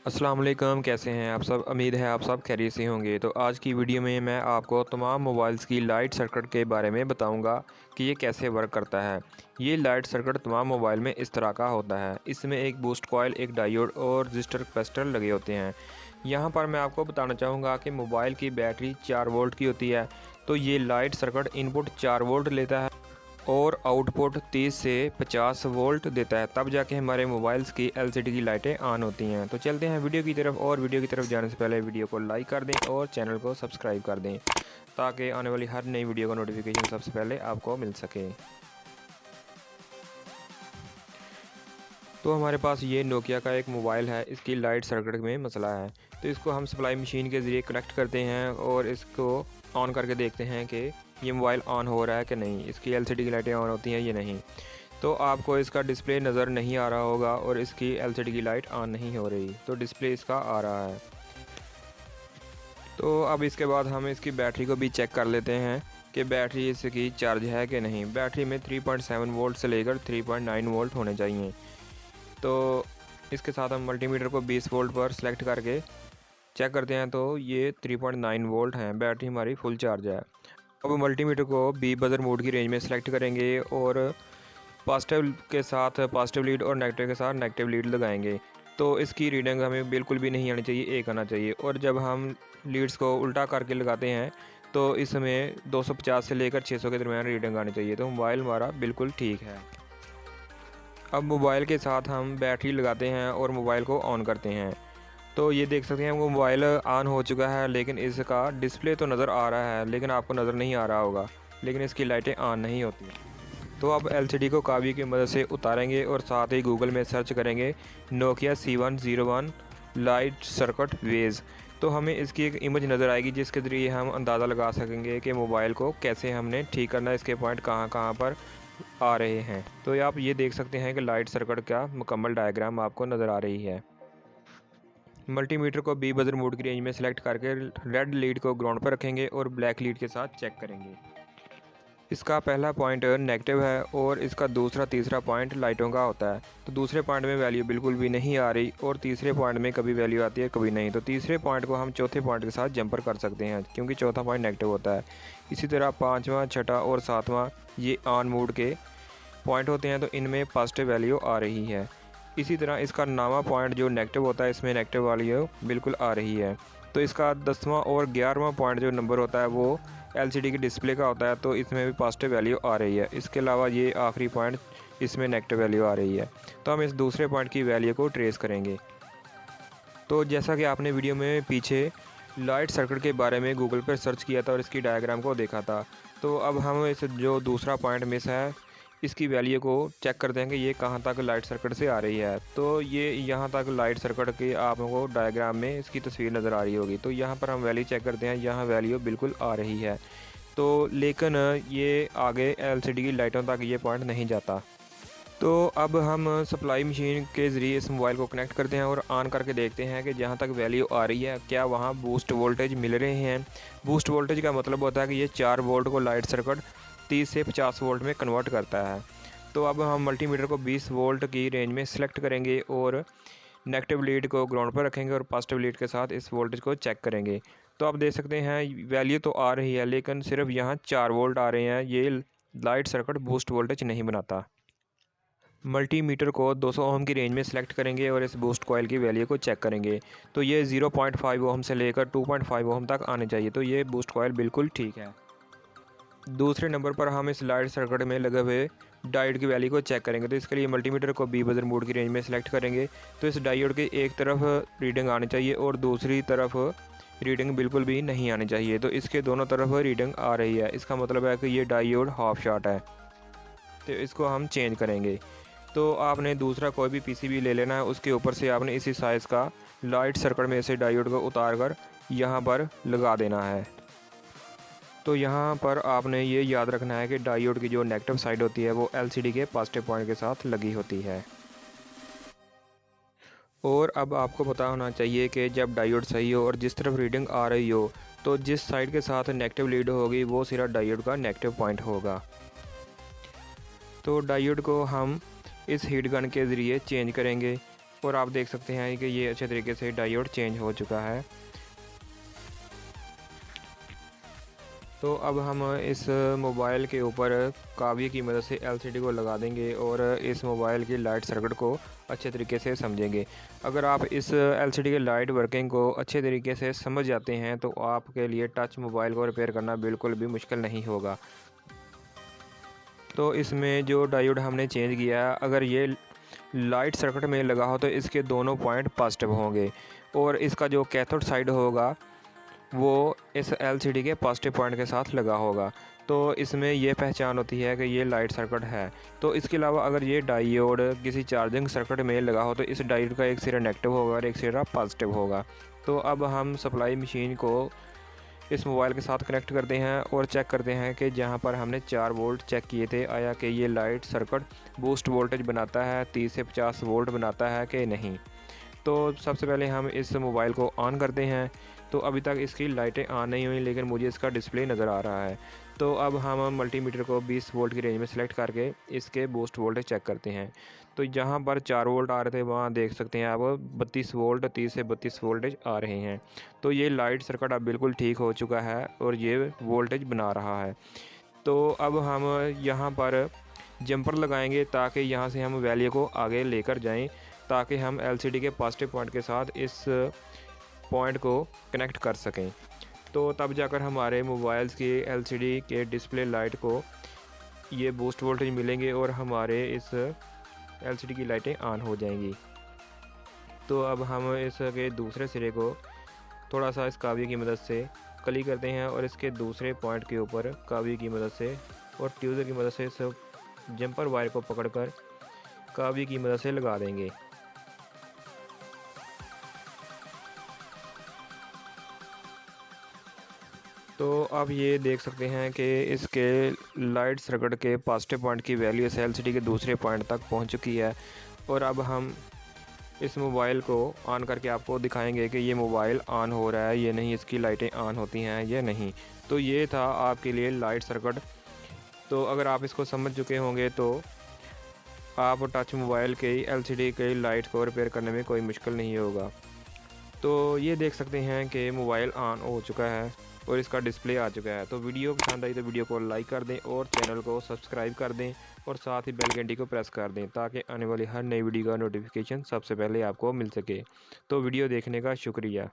अस्सलाम वालेकुम, कैसे हैं आप सब। उम्मीद है आप सब खैरियत से होंगे। तो आज की वीडियो में मैं आपको तमाम मोबाइल्स की लाइट सर्किट के बारे में बताऊंगा कि ये कैसे वर्क करता है। ये लाइट सर्किट तमाम मोबाइल में इस तरह का होता है। इसमें एक बूस्ट कॉइल, एक डायोड और रजिस्टर कैपेसिटर लगे होते हैं। यहाँ पर मैं आपको बताना चाहूँगा कि मोबाइल की बैटरी 4 वोल्ट की होती है। तो ये लाइट सर्किट इनपुट 4 वोल्ट लेता है और आउटपुट 30 से 50 वोल्ट देता है, तब जाके हमारे मोबाइल्स की एलसीडी की लाइटें ऑन होती हैं। तो चलते हैं वीडियो की तरफ, और वीडियो की तरफ जाने से पहले वीडियो को लाइक कर दें और चैनल को सब्सक्राइब कर दें ताकि आने वाली हर नई वीडियो का नोटिफिकेशन सबसे पहले आपको मिल सके। तो हमारे पास ये नोकिया का एक मोबाइल है, इसकी लाइट सर्किट में मसला है। तो इसको हम सप्लाई मशीन के ज़रिए कनेक्ट करते हैं और इसको ऑन करके देखते हैं कि ये मोबाइल ऑन हो रहा है कि नहीं, इसकी एलसीडी की लाइटें ऑन होती हैं या नहीं। तो आपको इसका डिस्प्ले नज़र नहीं आ रहा होगा और इसकी एलसीडी की लाइट ऑन नहीं हो रही, तो डिस्प्ले इसका आ रहा है। तो अब इसके बाद हम इसकी बैटरी को भी चेक कर लेते हैं कि बैटरी इसकी चार्ज है कि नहीं। बैटरी में 3.7 वोल्ट से लेकर 3.9 वोल्ट होने चाहिए। तो इसके साथ हम मल्टीमीटर को 20 वोल्ट पर सेलेक्ट करके चेक करते हैं, तो ये 3.9 वोल्ट हैं, बैटरी हमारी फुल चार्ज है। अब मल्टीमीटर को बी बजर मोड की रेंज में सेलेक्ट करेंगे और पॉजिटिव के साथ पॉजिटिव लीड और नेगेटिव के साथ नेगेटिव लीड लगाएंगे। तो इसकी रीडिंग हमें बिल्कुल भी नहीं आनी चाहिए, एक आना चाहिए। और जब हम लीड्स को उल्टा करके लगाते हैं तो इसमें 250 से लेकर 600 के दरमियान रीडिंग आनी चाहिए। तो मोबाइल हमारा बिल्कुल ठीक है। अब मोबाइल के साथ हम बैटरी लगाते हैं और मोबाइल को ऑन करते हैं। तो ये देख सकते हैं हमको मोबाइल ऑन हो चुका है, लेकिन इसका डिस्प्ले तो नज़र आ रहा है, लेकिन आपको नज़र नहीं आ रहा होगा, लेकिन इसकी लाइटें ऑन नहीं होती। तो अब एलसीडी को काबी की मदद से उतारेंगे और साथ ही गूगल में सर्च करेंगे नोकिया C101 लाइट सर्किट वेज। तो हमें इसकी एक इमेज नज़र आएगी जिसके ज़रिए हम अंदाज़ा लगा सकेंगे कि मोबाइल को कैसे हमने ठीक करना है, इसके पॉइंट कहाँ कहाँ पर आ रहे हैं। तो आप ये देख सकते हैं कि लाइट सर्किट का मुकम्मल डायग्राम आपको नज़र आ रही है। मल्टीमीटर को बी बजर मोड की रेंज में सेलेक्ट करके रेड लीड को ग्राउंड पर रखेंगे और ब्लैक लीड के साथ चेक करेंगे। इसका पहला पॉइंट नेगेटिव है और इसका दूसरा तीसरा पॉइंट लाइटों का होता है। तो दूसरे पॉइंट में वैल्यू बिल्कुल भी नहीं आ रही और तीसरे पॉइंट में कभी वैल्यू आती है कभी नहीं। तो तीसरे पॉइंट को हम चौथे पॉइंट के साथ जंपर कर सकते हैं क्योंकि चौथा पॉइंट नेगेटिव होता है। इसी तरह पाँचवा, छठा और सातवां ये ऑन मोड के पॉइंट होते हैं, तो इनमें पॉजिटिव वैल्यू आ रही है। इसी तरह इसका 9वां पॉइंट जो नेगेटिव होता है, इसमें नेगेटिव वैल्यू बिल्कुल आ रही है। तो इसका 10वां और 11वां पॉइंट जो नंबर होता है वो एलसीडी की डिस्प्ले का होता है, तो इसमें भी पॉजिटिव वैल्यू आ रही है। इसके अलावा ये आखिरी पॉइंट, इसमें नेगेटिव वैल्यू आ रही है। तो हम इस दूसरे पॉइंट की वैल्यू को ट्रेस करेंगे। तो जैसा कि आपने वीडियो में पीछे लाइट सर्किट के बारे में गूगल पर सर्च किया था और इसकी डायग्राम को देखा था, तो अब हम इस जो दूसरा पॉइंट मिस है इसकी वैल्यू को चेक कर देंगे ये कहाँ तक लाइट सर्किट से आ रही है। तो ये यहाँ तक लाइट सर्किट की आपको डायग्राम में इसकी तस्वीर नज़र आ रही होगी। तो यहाँ पर हम वैल्यू चेक करते हैं, यहाँ वैल्यू बिल्कुल आ रही है। तो लेकिन ये आगे एलसीडी की लाइटों तक ये पॉइंट नहीं जाता। तो अब हम सप्लाई मशीन के ज़रिए इस मोबाइल को कनेक्ट करते हैं और ऑन करके देखते हैं कि जहाँ तक वैल्यू आ रही है क्या वहाँ बूस्ट वोल्टेज मिल रहे हैं। बूस्ट वोल्टेज का मतलब होता है कि ये 4 वोल्ट को लाइट सर्किट 30 से 50 वोल्ट में कन्वर्ट करता है। तो अब हम मल्टीमीटर को 20 वोल्ट की रेंज में सेलेक्ट करेंगे और नेगेटिव लीड को ग्राउंड पर रखेंगे और पॉजिटिव लीड के साथ इस वोल्टेज को चेक करेंगे। तो आप देख सकते हैं वैल्यू तो आ रही है, लेकिन सिर्फ यहाँ 4 वोल्ट आ रहे हैं। ये लाइट सर्किट बूस्ट वोल्टेज नहीं बनाता। मल्टीमीटर को 200 ओम की रेंज में सेलेक्ट करेंगे और इस बूस्ट कॉइल की वैल्यू को चेक करेंगे। तो ये 0.5 ओम से लेकर 2.5 ओम तक आने चाहिए। तो ये बूस्ट कॉइल बिल्कुल ठीक है। दूसरे नंबर पर हम इस लाइट सर्किट में लगे हुए डायोड की वैल्यू को चेक करेंगे। तो इसके लिए मल्टीमीटर को बी बजर मोड की रेंज में सेलेक्ट करेंगे। तो इस डायोड के एक तरफ रीडिंग आनी चाहिए और दूसरी तरफ रीडिंग बिल्कुल भी नहीं आनी चाहिए। तो इसके दोनों तरफ रीडिंग आ रही है, इसका मतलब है कि ये डायोड हाफ शॉट है। तो इसको हम चेंज करेंगे। तो आपने दूसरा कोई भी पीसीबी ले लेना है, उसके ऊपर से आपने इसी साइज़ का लाइट सर्किट में से डायोड को उतार कर यहाँ पर लगा देना है। तो यहाँ पर आपने ये याद रखना है कि डायोड की जो नेगेटिव साइड होती है वो एलसीडी के पॉजिटिव पॉइंट के साथ लगी होती है। और अब आपको पता होना चाहिए कि जब डायोड सही हो और जिस तरफ रीडिंग आ रही हो, तो जिस साइड के साथ नेगेटिव लीड होगी वो सिरा डायोड का नेगेटिव पॉइंट होगा। तो डायोड को हम इस हीट गन के ज़रिए चेंज करेंगे। और आप देख सकते हैं कि ये अच्छे तरीके से डायोड चेंज हो चुका है। तो अब हम इस मोबाइल के ऊपर कावी की मदद से एलसीडी को लगा देंगे और इस मोबाइल की लाइट सर्किट को अच्छे तरीके से समझेंगे। अगर आप इस एलसीडी के लाइट वर्किंग को अच्छे तरीके से समझ जाते हैं तो आपके लिए टच मोबाइल को रिपेयर करना बिल्कुल भी मुश्किल नहीं होगा। तो इसमें जो डायोड हमने चेंज किया है, अगर ये लाइट सर्किट में लगा हो तो इसके दोनों पॉइंट पॉजिटिव होंगे और इसका जो कैथोड साइड होगा वो इस एलसीडी के पॉजिटिव पॉइंट के साथ लगा होगा। तो इसमें ये पहचान होती है कि ये लाइट सर्किट है। तो इसके अलावा अगर ये डायोड किसी चार्जिंग सर्किट में लगा हो तो इस डायोड का एक सिरा नेगेटिव होगा और एक सिरा पॉजिटिव होगा। तो अब हम सप्लाई मशीन को इस मोबाइल के साथ कनेक्ट करते हैं और चेक करते हैं कि जहां पर हमने 4 वोल्ट चेक किए थे, आया कि ये लाइट सर्किट बूस्ट वोल्टेज बनाता है, 30 से 50 वोल्ट बनाता है कि नहीं। तो सबसे पहले हम इस मोबाइल को ऑन करते हैं। तो अभी तक इसकी लाइटें ऑन नहीं हुई लेकिन मुझे इसका डिस्प्ले नज़र आ रहा है। तो अब हम मल्टीमीटर को 20 वोल्ट की रेंज में सेलेक्ट करके इसके बूस्ट वोल्टेज चेक करते हैं। तो जहाँ पर 4 वोल्ट आ रहे थे वहाँ देख सकते हैं आप 32 वोल्ट 30 से 32 वोल्टेज आ रहे हैं। तो ये लाइट सर्किट अब बिल्कुल ठीक हो चुका है और ये वोल्टेज बना रहा है। तो अब हम यहाँ पर जंपर लगाएंगे ताकि यहाँ से हम वैल्यू को आगे लेकर जाएं, ताकि हम एलसीडी के पॉजिटिव पॉइंट के साथ इस पॉइंट को कनेक्ट कर सकें। तो तब जाकर हमारे मोबाइल्स की एलसीडी के डिस्प्ले लाइट को ये बूस्ट वोल्टेज मिलेंगे और हमारे इस एलसीडी की लाइटें ऑन हो जाएंगी। तो अब हम इसके दूसरे सिरे को थोड़ा सा इस कावी की मदद से कली करते हैं और इसके दूसरे पॉइंट के ऊपर कावी की मदद से और ट्यूज़र की मदद से इस जंपर वायर को पकड़कर कावी की मदद से लगा देंगे। तो आप ये देख सकते हैं कि इसके लाइट सर्किट के पॉजिटिव पॉइंट की वैल्यू इस एलसीडी के दूसरे पॉइंट तक पहुंच चुकी है। और अब हम इस मोबाइल को ऑन करके आपको दिखाएंगे कि ये मोबाइल ऑन हो रहा है या नहीं, इसकी लाइटें ऑन होती हैं या नहीं। तो ये था आपके लिए लाइट सर्किट। तो अगर आप इसको समझ चुके होंगे तो आप टच मोबाइल के एलसीडी के लाइट को रिपेयर करने में कोई मुश्किल नहीं होगा। तो ये देख सकते हैं कि मोबाइल ऑन हो चुका है और इसका डिस्प्ले आ चुका है। तो वीडियो पसंद आई तो वीडियो को लाइक कर दें और चैनल को सब्सक्राइब कर दें और साथ ही बेल घंटी को प्रेस कर दें ताकि आने वाली हर नई वीडियो का नोटिफिकेशन सबसे पहले आपको मिल सके। तो वीडियो देखने का शुक्रिया।